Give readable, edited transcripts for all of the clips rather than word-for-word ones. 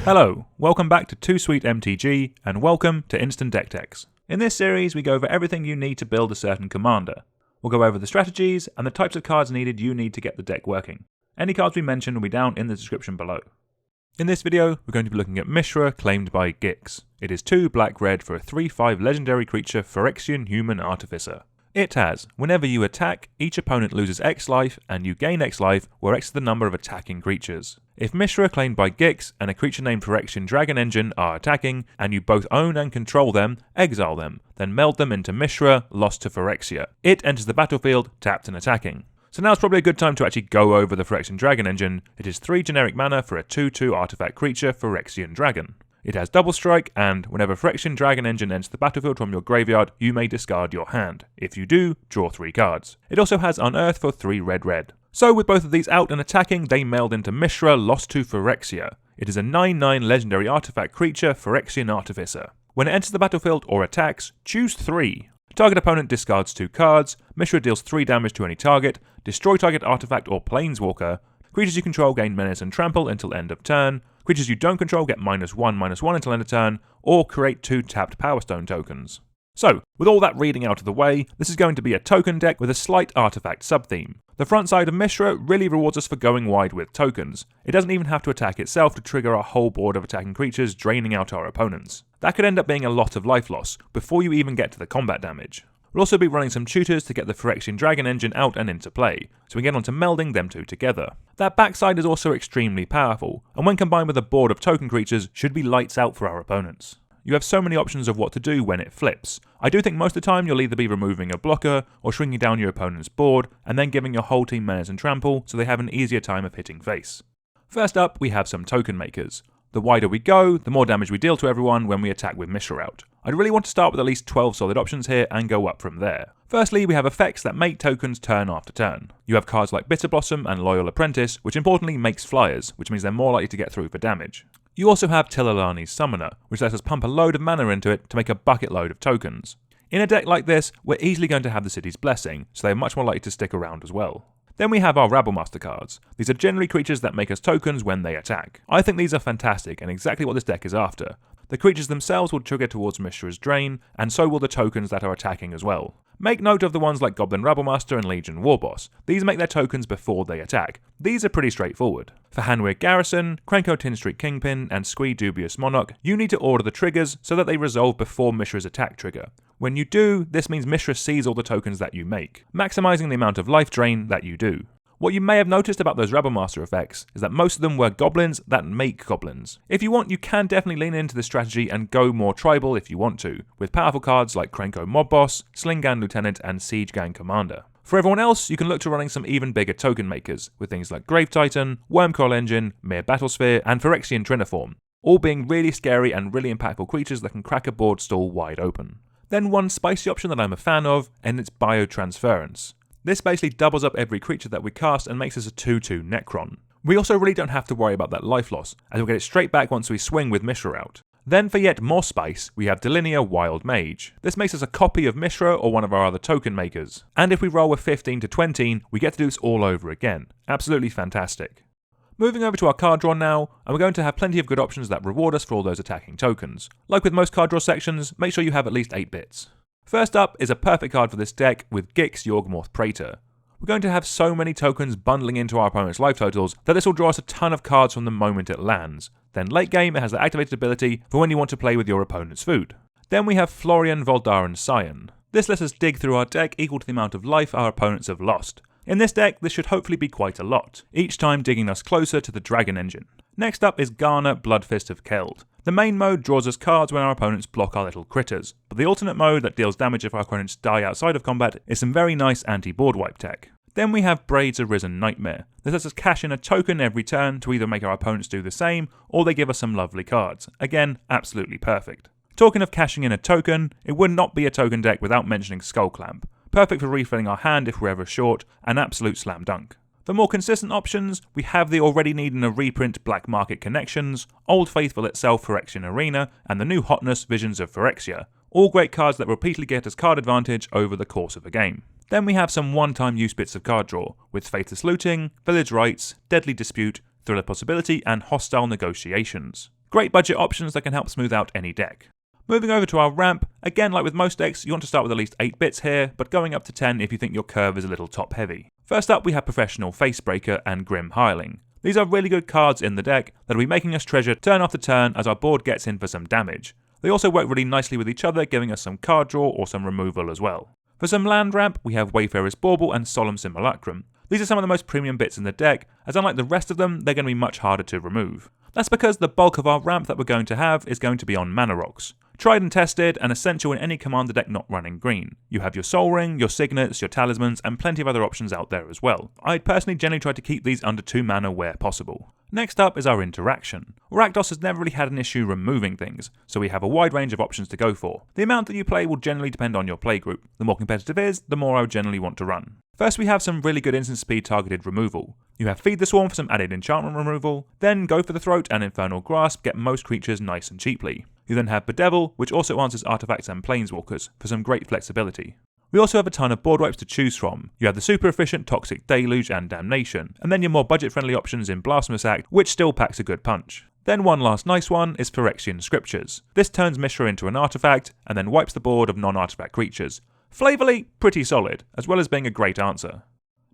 Hello, welcome back to Too Sweet MTG, and welcome to Instant Deck Techs. In this series, we go over everything you need to build a certain commander. We'll go over the strategies and the types of cards needed you need to get the deck working. Any cards we mention will be down in the description below. In this video, we're going to be looking at Mishra, claimed by Gix. It is 2 black-red for a 3/5 legendary creature Phyrexian Human Artificer. It has, whenever you attack, each opponent loses X life, and you gain X life, where X is the number of attacking creatures. If Mishra, claimed by Gix, and a creature named Phyrexian Dragon Engine are attacking, and you both own and control them, exile them, then meld them into Mishra, lost to Phyrexia. It enters the battlefield, tapped and attacking. So now's probably a good time to actually go over the Phyrexian Dragon Engine. It is 3 generic mana for a 2/2 artifact creature, Phyrexian Dragon. It has double strike, and whenever Phyrexian Dragon Engine enters the battlefield from your graveyard, you may discard your hand. If you do, draw 3 cards. It also has Unearth for 3 red. So with both of these out and attacking, they meld into Mishra, lost to Phyrexia. It is a 9/9 legendary artifact creature, Phyrexian Artificer. When it enters the battlefield or attacks, choose 3. Target opponent discards 2 cards, Mishra deals 3 damage to any target, destroy target artifact or planeswalker, creatures you control gain menace and trample until end of turn, creatures you don't control get -1/-1 until end of turn, or create 2 tapped Power Stone tokens. So, with all that reading out of the way, this is going to be a token deck with a slight artifact subtheme. The front side of Mishra really rewards us for going wide with tokens. It doesn't even have to attack itself to trigger a whole board of attacking creatures, draining out our opponents. That could end up being a lot of life loss, before you even get to the combat damage. We'll also be running some tutors to get the Phyrexian Dragon Engine out and into play, so we get on to melding them two together. That backside is also extremely powerful, and when combined with a board of token creatures, should be lights out for our opponents. You have so many options of what to do when it flips. I do think most of the time you'll either be removing a blocker, or shrinking down your opponent's board, and then giving your whole team menace and trample, so they have an easier time of hitting face. First up, we have some token makers. The wider we go, the more damage we deal to everyone when we attack with Mishra out. I'd really want to start with at least 12 solid options here and go up from there. Firstly, we have effects that make tokens turn after turn. You have cards like Bitterblossom and Loyal Apprentice, which importantly makes flyers, which means they're more likely to get through for damage. You also have Tilonalli's Summoner, which lets us pump a load of mana into it to make a bucket load of tokens. In a deck like this, we're easily going to have the City's Blessing, so they're much more likely to stick around as well. Then we have our Rabblemaster cards. These are generally creatures that make us tokens when they attack. I think these are fantastic and exactly what this deck is after. The creatures themselves will trigger towards Mishra's drain, and so will the tokens that are attacking as well. Make note of the ones like Goblin Rabblemaster and Legion Warboss. These make their tokens before they attack. These are pretty straightforward. For Hanweir Garrison, Krenko Tin Street Kingpin, and Squee Dubious Monarch, you need to order the triggers so that they resolve before Mishra's attack trigger. When you do, this means Mishra sees all the tokens that you make, maximizing the amount of life drain that you do. What you may have noticed about those Rabblemaster effects is that most of them were goblins that make goblins. If you want, you can definitely lean into this strategy and go more tribal if you want to, with powerful cards like Krenko Mob Boss, Sling-Gang Lieutenant, and Siege Gang Commander. For everyone else, you can look to running some even bigger token makers, with things like Grave Titan, Wurmcoil Engine, Myr Battlesphere, and Phyrexian Triniform, all being really scary and really impactful creatures that can crack a board stall wide open. Then one spicy option that I'm a fan of, and it's Biotransference. This basically doubles up every creature that we cast and makes us a 2/2 Necron. We also really don't have to worry about that life loss, as we'll get it straight back once we swing with Mishra out. Then for yet more spice, we have Delina Wild Mage. This makes us a copy of Mishra or one of our other token makers. And if we roll with 15 to 20, we get to do this all over again. Absolutely fantastic. Moving over to our card draw now, and we're going to have plenty of good options that reward us for all those attacking tokens. Like with most card draw sections, make sure you have at least 8 bits. First up is a perfect card for this deck with Gix Yawgmoth Praetor. We're going to have so many tokens bundling into our opponent's life totals that this will draw us a ton of cards from the moment it lands. Then late game it has the activated ability for when you want to play with your opponent's food. Then we have Florian Voldaren Scion. This lets us dig through our deck equal to the amount of life our opponents have lost. In this deck, this should hopefully be quite a lot, each time digging us closer to the Dragon Engine. Next up is Garna, Bloodfist of Keld. The main mode draws us cards when our opponents block our little critters, but the alternate mode that deals damage if our opponents die outside of combat is some very nice anti-board wipe tech. Then we have Braids Arisen Nightmare. This lets us cash in a token every turn to either make our opponents do the same, or they give us some lovely cards. Again, absolutely perfect. Talking of cashing in a token, it would not be a token deck without mentioning Skullclamp. Perfect for refilling our hand if we're ever short, an absolute slam dunk. For more consistent options, we have the already needing a reprint Black Market Connections, Old Faithful itself Phyrexian Arena, and the new hotness Visions of Phyrexia. All great cards that repeatedly get us card advantage over the course of a game. Then we have some one-time use bits of card draw, with Faithless Looting, Village Rites, Deadly Dispute, Thriller Possibility, and Hostile Negotiations. Great budget options that can help smooth out any deck. Moving over to our ramp, again like with most decks, you want to start with at least 8 bits here, but going up to 10 if you think your curve is a little top heavy. First up we have Professional Facebreaker and Grim Hireling. These are really good cards in the deck that will be making us treasure turn after turn as our board gets in for some damage. They also work really nicely with each other, giving us some card draw or some removal as well. For some land ramp, we have Wayfarer's Bauble and Solemn Simulacrum. These are some of the most premium bits in the deck, as unlike the rest of them, they're going to be much harder to remove. That's because the bulk of our ramp that we're going to have is going to be on mana rocks. Tried and tested and essential in any commander deck not running green. You have your Soul Ring, your Signets, your Talismans, and plenty of other options out there as well. I'd personally generally try to keep these under 2 mana where possible. Next up is our interaction. Rakdos has never really had an issue removing things, so we have a wide range of options to go for. The amount that you play will generally depend on your playgroup. The more competitive it is, the more I would generally want to run. First we have some really good instant speed targeted removal. You have Feed the Swarm for some added enchantment removal, then Go for the Throat and Infernal Grasp get most creatures nice and cheaply. You then have Bedevil, which also answers artifacts and planeswalkers, for some great flexibility. We also have a ton of board wipes to choose from. You have the super efficient Toxic Deluge and Damnation, and then your more budget friendly options in Blasphemous Act, which still packs a good punch. Then one last nice one is Phyrexian Scriptures. This turns Mishra into an artifact, and then wipes the board of non-artifact creatures. Flavorly, pretty solid, as well as being a great answer.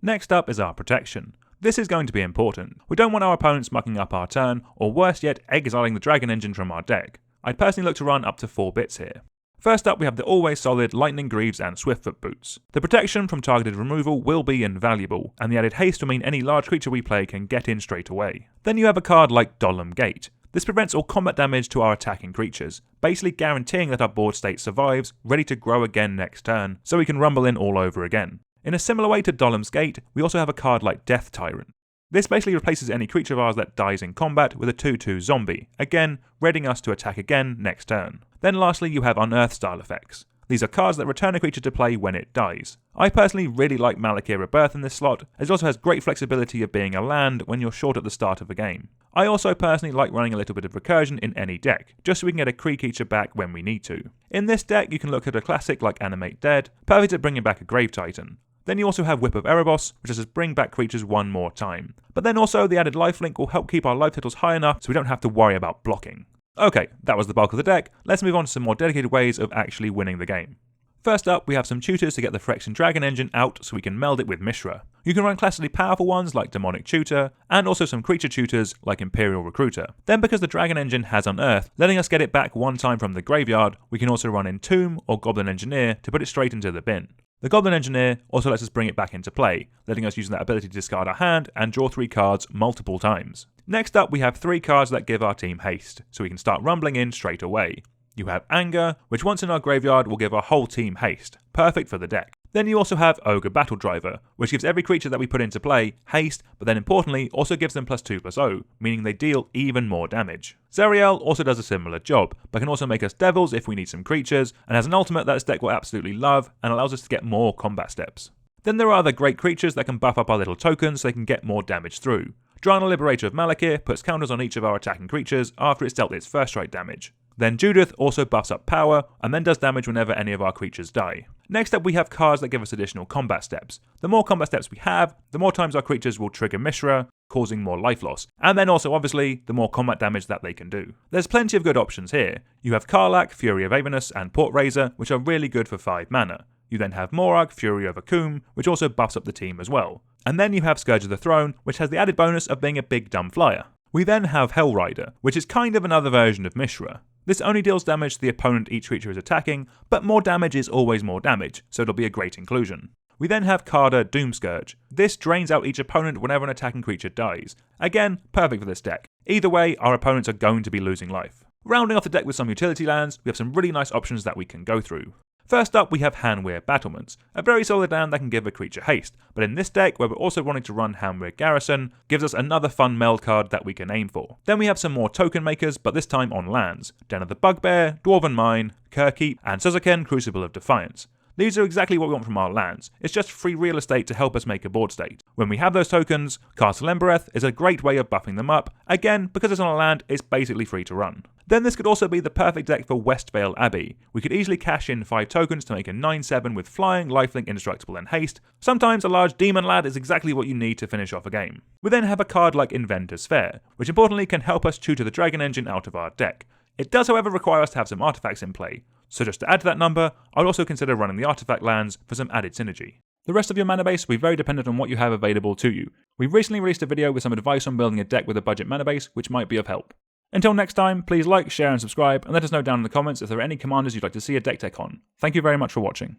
Next up is our protection. This is going to be important. We don't want our opponents mucking up our turn, or worse yet, exiling the Dragon Engine from our deck. I'd personally look to run up to 4 bits here. First up we have the always solid Lightning Greaves and Swiftfoot Boots. The protection from targeted removal will be invaluable, and the added haste will mean any large creature we play can get in straight away. Then you have a card like Dollum Gate. This prevents all combat damage to our attacking creatures, basically guaranteeing that our board state survives, ready to grow again next turn, so we can rumble in all over again. In a similar way to Dollum's Gate, we also have a card like Death Tyrant. This basically replaces any creature of ours that dies in combat with a 2/2 zombie, again, readying us to attack again next turn. Then lastly you have Unearth style effects. These are cards that return a creature to play when it dies. I personally really like Malakir Rebirth in this slot, as it also has great flexibility of being a land when you're short at the start of a game. I also personally like running a little bit of Recursion in any deck, just so we can get a creature back when we need to. In this deck you can look at a classic like Animate Dead, perfect at bringing back a Grave Titan. Then you also have Whip of Erebos, which lets us bring back creatures one more time. But then also the added lifelink will help keep our life totals high enough so we don't have to worry about blocking. Okay, that was the bulk of the deck, let's move on to some more dedicated ways of actually winning the game. First up, we have some tutors to get the Phyrexian Dragon Engine out so we can meld it with Mishra. You can run classically powerful ones like Demonic Tutor, and also some creature tutors like Imperial Recruiter. Then because the Dragon Engine has Unearth, letting us get it back one time from the graveyard, we can also run Entomb or Goblin Engineer to put it straight into the bin. The Goblin Engineer also lets us bring it back into play, letting us use that ability to discard our hand and draw 3 cards multiple times. Next up we have 3 cards that give our team haste, so we can start rumbling in straight away. You have Anger, which once in our graveyard will give our whole team haste, perfect for the deck. Then you also have Ogre Battle Driver, which gives every creature that we put into play haste, but then importantly also gives them +2/+0, meaning they deal even more damage. Zeriel also does a similar job, but can also make us devils if we need some creatures, and has an ultimate that this deck will absolutely love, and allows us to get more combat steps. Then there are other great creatures that can buff up our little tokens so they can get more damage through. Drana Liberator of Malakir puts counters on each of our attacking creatures after it's dealt its first strike damage. Then Judith also buffs up power, and then does damage whenever any of our creatures die. Next up we have cards that give us additional combat steps. The more combat steps we have, the more times our creatures will trigger Mishra, causing more life loss, and then also obviously the more combat damage that they can do. There's plenty of good options here. You have Karlach, Fury of Avernus, and Port Razor, which are really good for 5 mana. You then have Morag, Fury of Akum, which also buffs up the team as well. And then you have Scourge of the Throne, which has the added bonus of being a big dumb flyer. We then have Hellrider, which is kind of another version of Mishra. This only deals damage to the opponent each creature is attacking, but more damage is always more damage, so it'll be a great inclusion. We then have Karda Doomscourge. This drains out each opponent whenever an attacking creature dies. Again, perfect for this deck. Either way, our opponents are going to be losing life. Rounding off the deck with some utility lands, we have some really nice options that we can go through. First up we have Hanweir Battlements, a very solid land that can give a creature haste, but in this deck where we're also wanting to run Hanweir Garrison, gives us another fun meld card that we can aim for. Then we have some more token makers, but this time on lands. Den of the Bugbear, Dwarven Mine, Kirkeep, and Suzaken Crucible of Defiance. These are exactly what we want from our lands. It's just free real estate to help us make a board state. When we have those tokens, Castle Embereth is a great way of buffing them up. Again, because it's on a land, it's basically free to run. Then this could also be the perfect deck for Westvale Abbey. We could easily cash in 5 tokens to make a 9/7 with flying, lifelink, indestructible and haste. Sometimes a large demon lad is exactly what you need to finish off a game. We then have a card like Inventor's Fair, which importantly can help us tutor the Dragon Engine out of our deck. It does however require us to have some artifacts in play, so just to add to that number, I'd also consider running the artifact lands for some added synergy. The rest of your mana base will be very dependent on what you have available to you. We recently released a video with some advice on building a deck with a budget mana base, which might be of help. Until next time, please like, share and subscribe, and let us know down in the comments if there are any commanders you'd like to see a deck tech on. Thank you very much for watching.